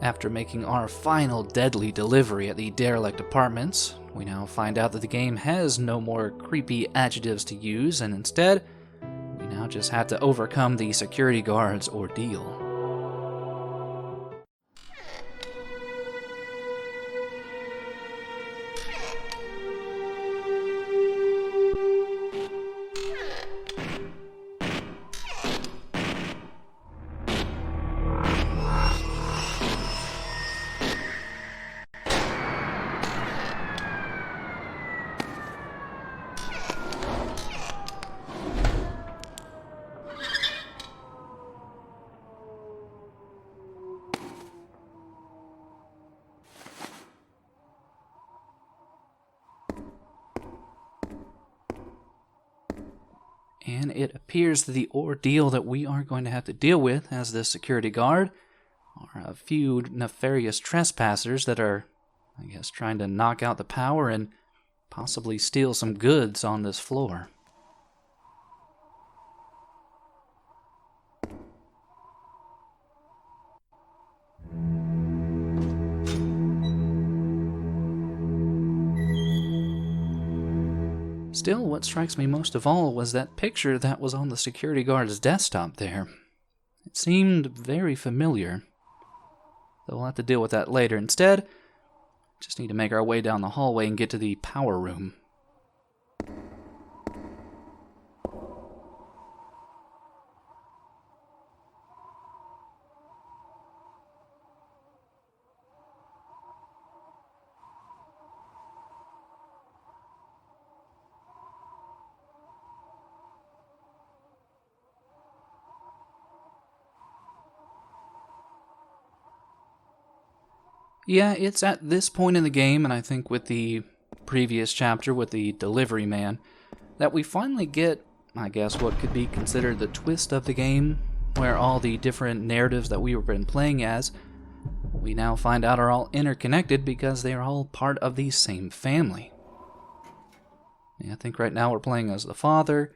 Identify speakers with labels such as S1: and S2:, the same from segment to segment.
S1: After making our final deadly delivery at the derelict apartments, we now find out that the game has no more creepy adjectives to use, and instead, we now just have to overcome the security guard's ordeal. And it appears that the ordeal that we are going to have to deal with as this security guard are a few nefarious trespassers that are, I guess, trying to knock out the power and possibly steal some goods on this floor. Still, what strikes me most of all was that picture that was on the security guard's desktop there. It seemed very familiar. Though we'll have to deal with that later. Instead, just need to make our way down the hallway and get to the power room. Yeah, it's at this point in the game, and I think with the previous chapter with the delivery man, that we finally get, I guess, what could be considered the twist of the game, where all the different narratives that we've been playing as, we now find out are all interconnected because they are all part of the same family. Yeah, I think right now we're playing as the father,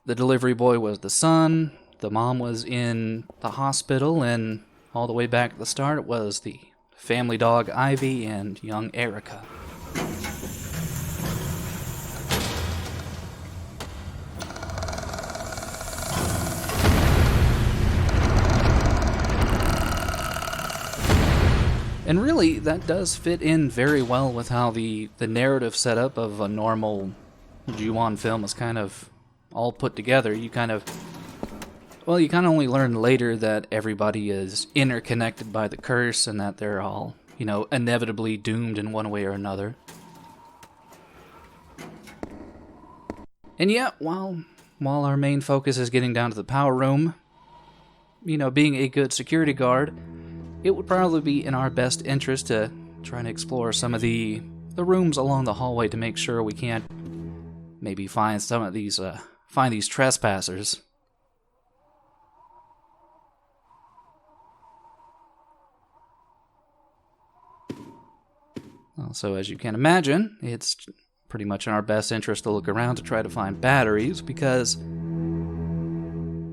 S1: the delivery boy was the son, the mom was in the hospital, and all the way back at the start it was the family dog Ivy and young Erica. And really, that does fit in very well with how the narrative setup of a normal Ju-on film is kind of all put together. You kind of only learn later that everybody is interconnected by the curse and that they're all, inevitably doomed in one way or another. And yet, while our main focus is getting down to the power room, being a good security guard, it would probably be in our best interest to try and explore some of the rooms along the hallway to make sure we can't maybe find some of these trespassers. So as you can imagine, it's pretty much in our best interest to look around to try to find batteries because,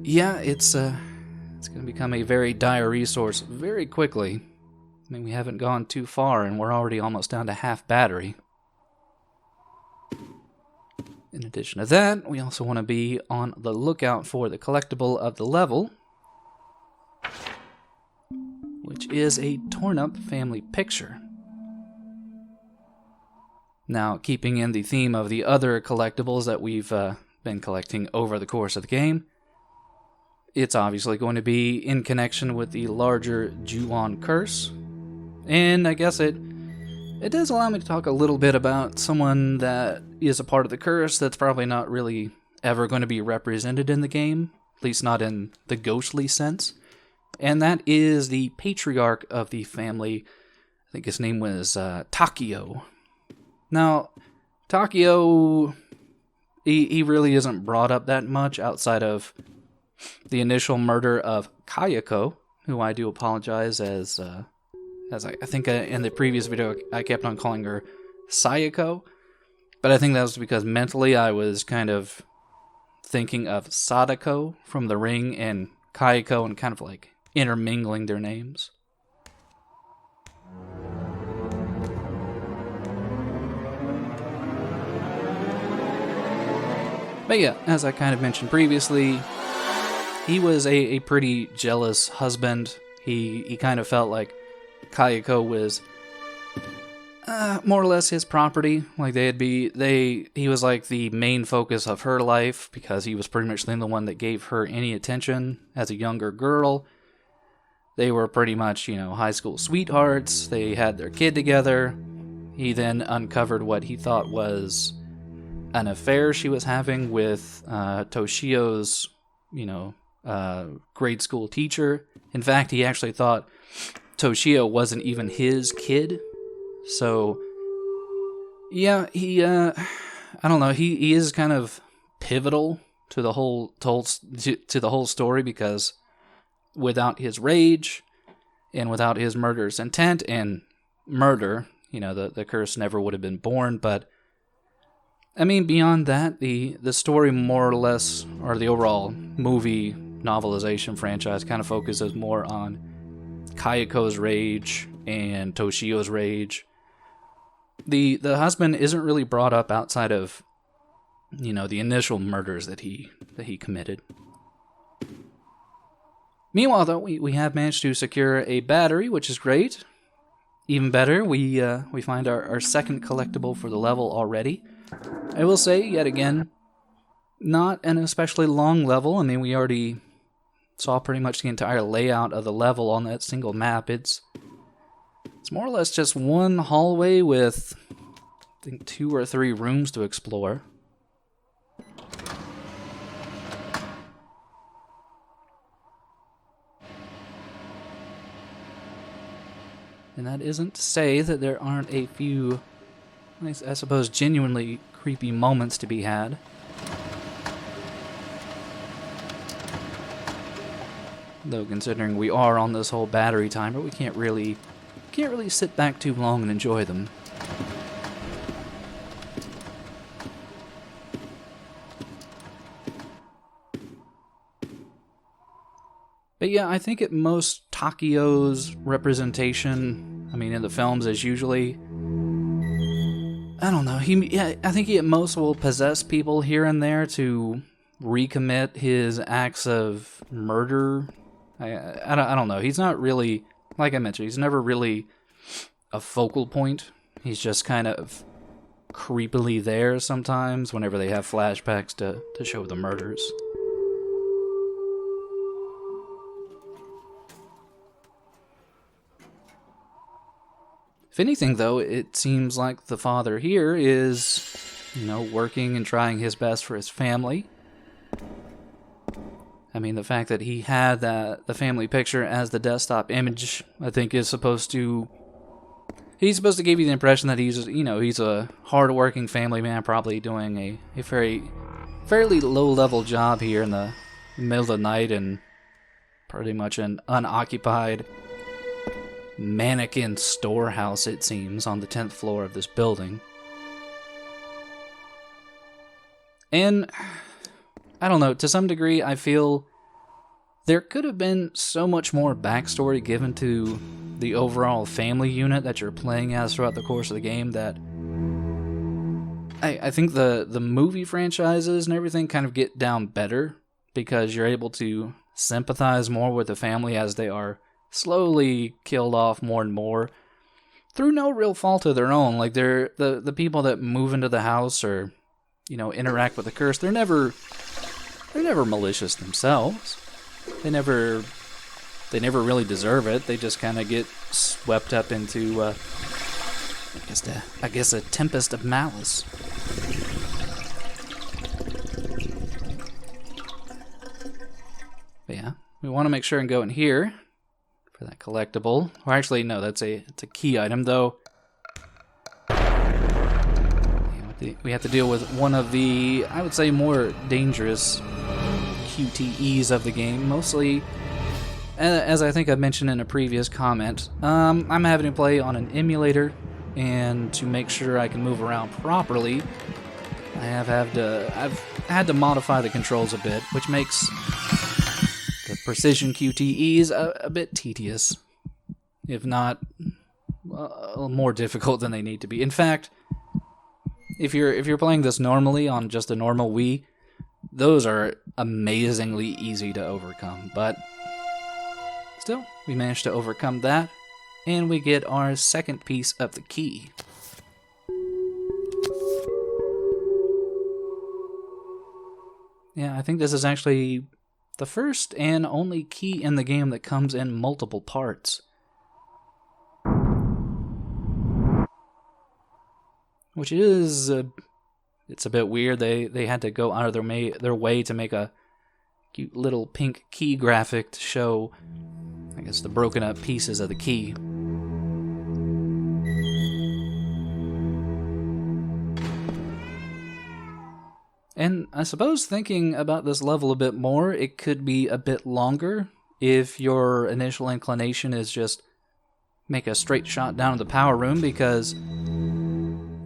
S1: yeah, it's going to become a very dire resource very quickly. I mean, we haven't gone too far and we're already almost down to half battery. In addition to that, we also want to be on the lookout for the collectible of the level, which is a torn-up family picture. Now, keeping in the theme of the other collectibles that we've been collecting over the course of the game, it's obviously going to be in connection with the larger Ju-on curse, and I guess it does allow me to talk a little bit about someone that is a part of the curse that's probably not really ever going to be represented in the game, at least not in the ghostly sense, and that is the patriarch of the family. I think his name was Takio. Now, Takio, he really isn't brought up that much outside of the initial murder of Kayako, who I do apologize as I think in the previous video I kept on calling her Sayako, but I think that was because mentally I was kind of thinking of Sadako from The Ring and Kayako and kind of like intermingling their names. But yeah, as I kind of mentioned previously, he was a pretty jealous husband. He kind of felt like Kayako was more or less his property. Like he was like the main focus of her life because he was pretty much the one that gave her any attention as a younger girl. They were pretty much, high school sweethearts. They had their kid together. He then uncovered what he thought was an affair she was having with Toshio's, grade school teacher. In fact, he actually thought Toshio wasn't even his kid. So, yeah, I don't know. He is kind of pivotal to the whole to the whole story because without his rage and without his murderous intent and murder, the curse never would have been born. But I mean, beyond that, the story more or less, or the overall movie novelization franchise, kind of focuses more on Kayako's rage and Toshio's rage. The husband isn't really brought up outside of, the initial murders that he committed. Meanwhile, though, we have managed to secure a battery, which is great. Even better, we find our second collectible for the level already. I will say, yet again, not an especially long level. I mean, we already saw pretty much the entire layout of the level on that single map. It's more or less just one hallway with, I think, 2 or 3 rooms to explore. And that isn't to say that there aren't a few, I suppose, genuinely creepy moments to be had. Though considering we are on this whole battery timer, we can't really sit back too long and enjoy them. But yeah, I think at most Takio's representation, in the films is usually, I don't know, I think he at most will possess people here and there to recommit his acts of murder. I don't know. He's not really, like I mentioned, he's never really a focal point. He's just kind of creepily there sometimes whenever they have flashbacks to show the murders. If anything, though, it seems like the father here is, working and trying his best for his family. I mean, the fact that he had the family picture as the desktop image, I think, is supposed to... He's supposed to give you the impression that he's a hard-working family man, probably doing a fairly low-level job here in the middle of the night in pretty much an unoccupied mannequin storehouse, it seems, on the 10th floor of this building. And I don't know, to some degree, I feel there could have been so much more backstory given to the overall family unit that you're playing as throughout the course of the game that I think the movie franchises and everything kind of get down better because you're able to sympathize more with the family as they are slowly killed off more and more through no real fault of their own. Like, they're the people that move into the house or, interact with the curse, they're never malicious themselves. They never really deserve it. They just kind of get swept up into, I guess a tempest of malice. But yeah, we want to make sure and go in here for that collectible. Or actually, no, it's a key item, though. We have to deal with one of the, I would say, more dangerous QTEs of the game. Mostly, as I think I mentioned in a previous comment, I'm having to play on an emulator, and to make sure I can move around properly, I've had to modify the controls a bit, which makes the precision QTEs a bit tedious, if not more difficult than they need to be. In fact, if you're playing this normally on just a normal Wii, those are amazingly easy to overcome, but still, we managed to overcome that, and we get our second piece of the key. Yeah, I think this is actually the first and only key in the game that comes in multiple parts. Which is, it's a bit weird. They had to go out of their way to make a cute little pink key graphic to show, I guess, the broken up pieces of the key. And I suppose thinking about this level a bit more, it could be a bit longer if your initial inclination is just make a straight shot down to the power room, because,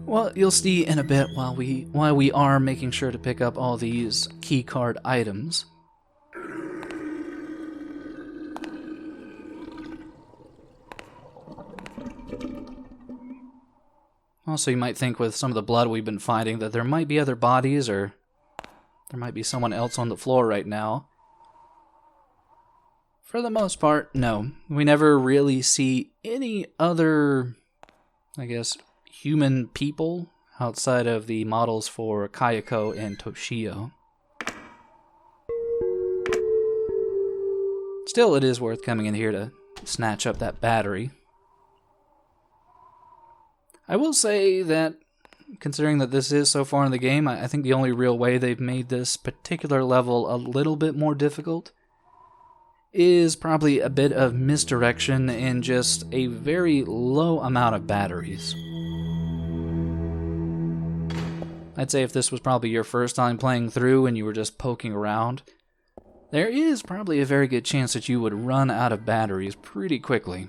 S1: well, you'll see in a bit while we are making sure to pick up all these keycard items. Also, you might think with some of the blood we've been finding that there might be other bodies, or there might be someone else on the floor right now. For the most part, no. We never really see any other, I guess, human people outside of the models for Kayako and Toshio. Still, it is worth coming in here to snatch up that battery. I will say that, considering that this is so far in the game, I think the only real way they've made this particular level a little bit more difficult is probably a bit of misdirection and just a very low amount of batteries. I'd say if this was probably your first time playing through and you were just poking around, there is probably a very good chance that you would run out of batteries pretty quickly.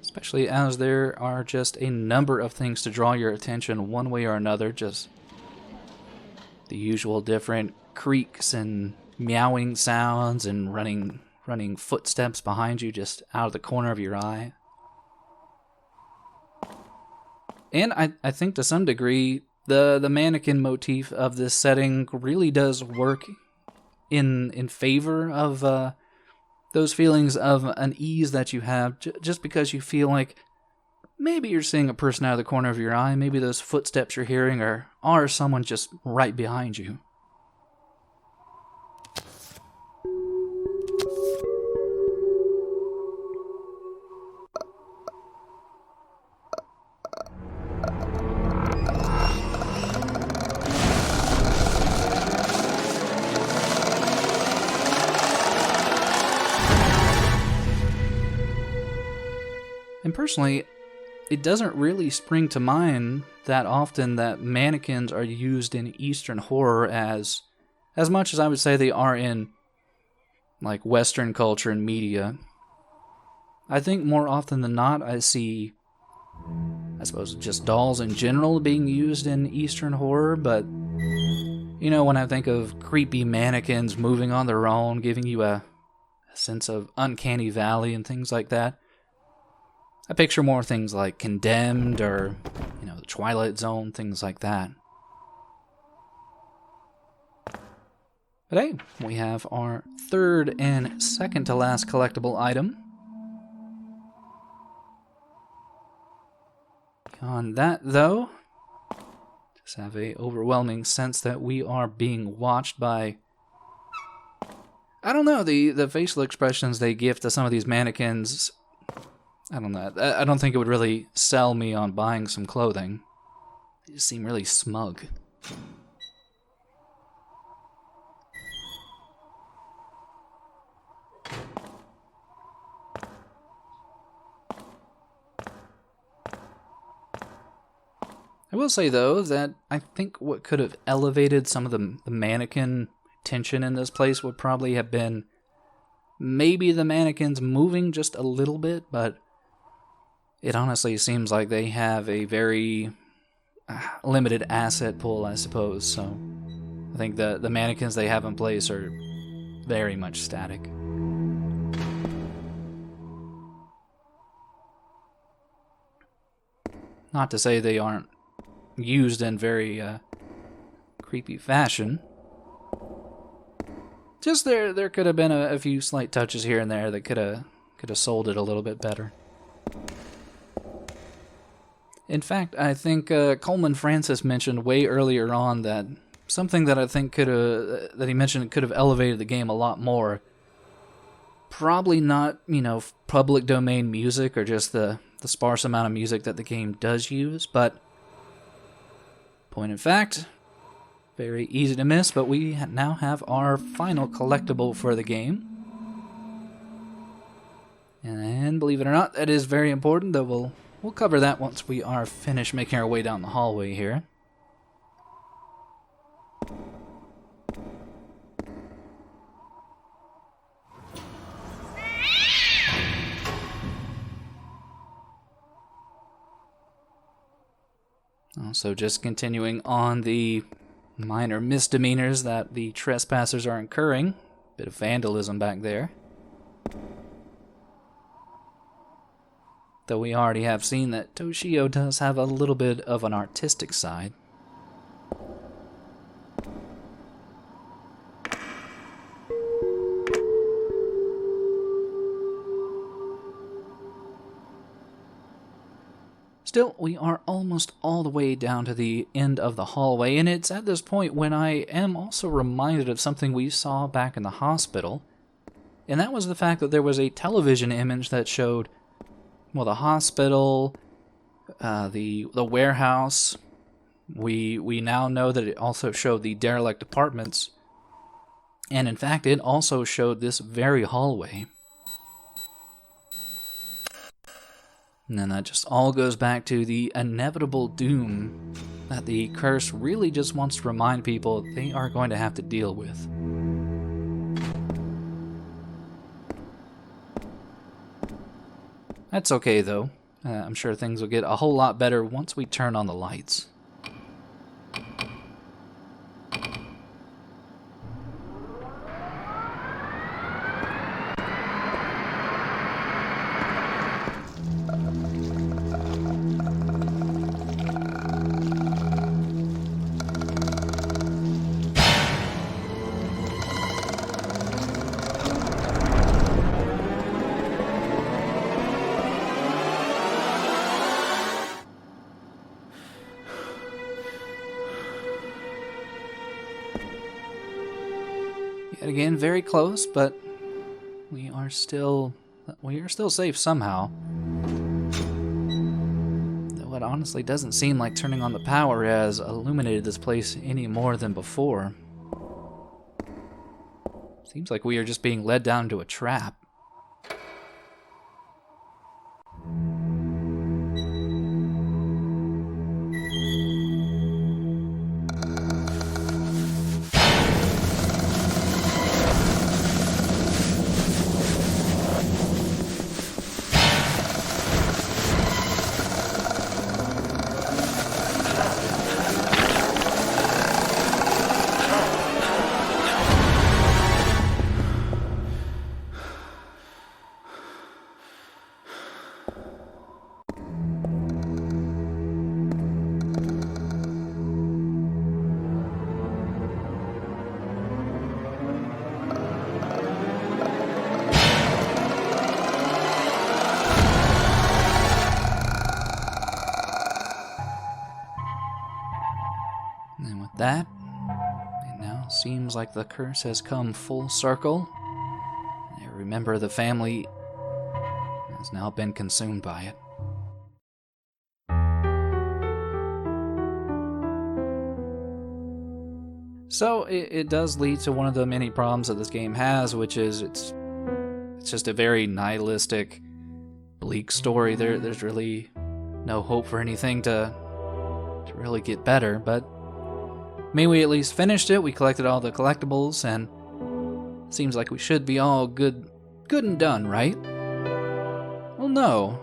S1: Especially as there are just a number of things to draw your attention one way or another, just the usual different creaks and meowing sounds and running footsteps behind you just out of the corner of your eye. And I think to some degree, the mannequin motif of this setting really does work in favor of those feelings of unease that you have, just because you feel like maybe you're seeing a person out of the corner of your eye, maybe those footsteps you're hearing are someone just right behind you. And personally, it doesn't really spring to mind that often that mannequins are used in Eastern horror as much as I would say they are in, like, Western culture and media. I think more often than not I see, I suppose, just dolls in general being used in Eastern horror, but, you know, when I think of creepy mannequins moving on their own, giving you a sense of uncanny valley and things like that, I picture more things like Condemned or, you know, the Twilight Zone, things like that. But hey, we have our third and second to last collectible item. On that, though, just have a overwhelming sense that we are being watched by, I don't know, the facial expressions they give to some of these mannequins. I don't know. I don't think it would really sell me on buying some clothing. They just seem really smug. I will say, though, that I think what could have elevated some of the mannequin tension in this place would probably have been maybe the mannequins moving just a little bit, but it honestly seems like they have a very limited asset pool, I suppose, so I think the mannequins they have in place are very much static. Not to say they aren't used in very creepy fashion. Just there could have been a few slight touches here and there that could have sold it a little bit better. In fact, I think Coleman Francis mentioned way earlier on that something that I think that he mentioned could have elevated the game a lot more. Probably not, public domain music or just the sparse amount of music that the game does use, but point in fact, very easy to miss, but we now have our final collectible for the game. And believe it or not, that is very important, though we'll cover that once we are finished making our way down the hallway here. Also, just continuing on the minor misdemeanors that the trespassers are incurring. Bit of vandalism back there. Though we already have seen that Toshio does have a little bit of an artistic side. Still, we are almost all the way down to the end of the hallway, and it's at this point when I am also reminded of something we saw back in the hospital, and that was the fact that there was a television image that showed, well, the hospital, the warehouse. We now know that it also showed the derelict apartments, and in fact, it also showed this very hallway. And then that just all goes back to the inevitable doom that the curse really just wants to remind people they are going to have to deal with. That's okay, though. I'm sure things will get a whole lot better once we turn on the lights. Yet again, very close, but we are still safe somehow. Though it honestly doesn't seem like turning on the power has illuminated this place any more than before. Seems like we are just being led down to a trap. And with that, it now seems like the curse has come full circle. Every member of the family has now been consumed by it. So it does lead to one of the many problems that this game has, which is it's just a very nihilistic, bleak story. There's really no hope for anything to really get better, but we at least finished it. We collected all the collectibles, and seems like we should be all good and done, right? Well, no.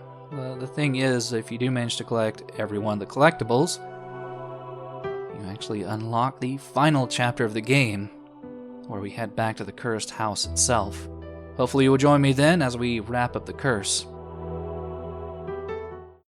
S1: The thing is, if you do manage to collect every one of the collectibles, you actually unlock the final chapter of the game, where we head back to the cursed house itself. Hopefully you will join me then as we wrap up the curse.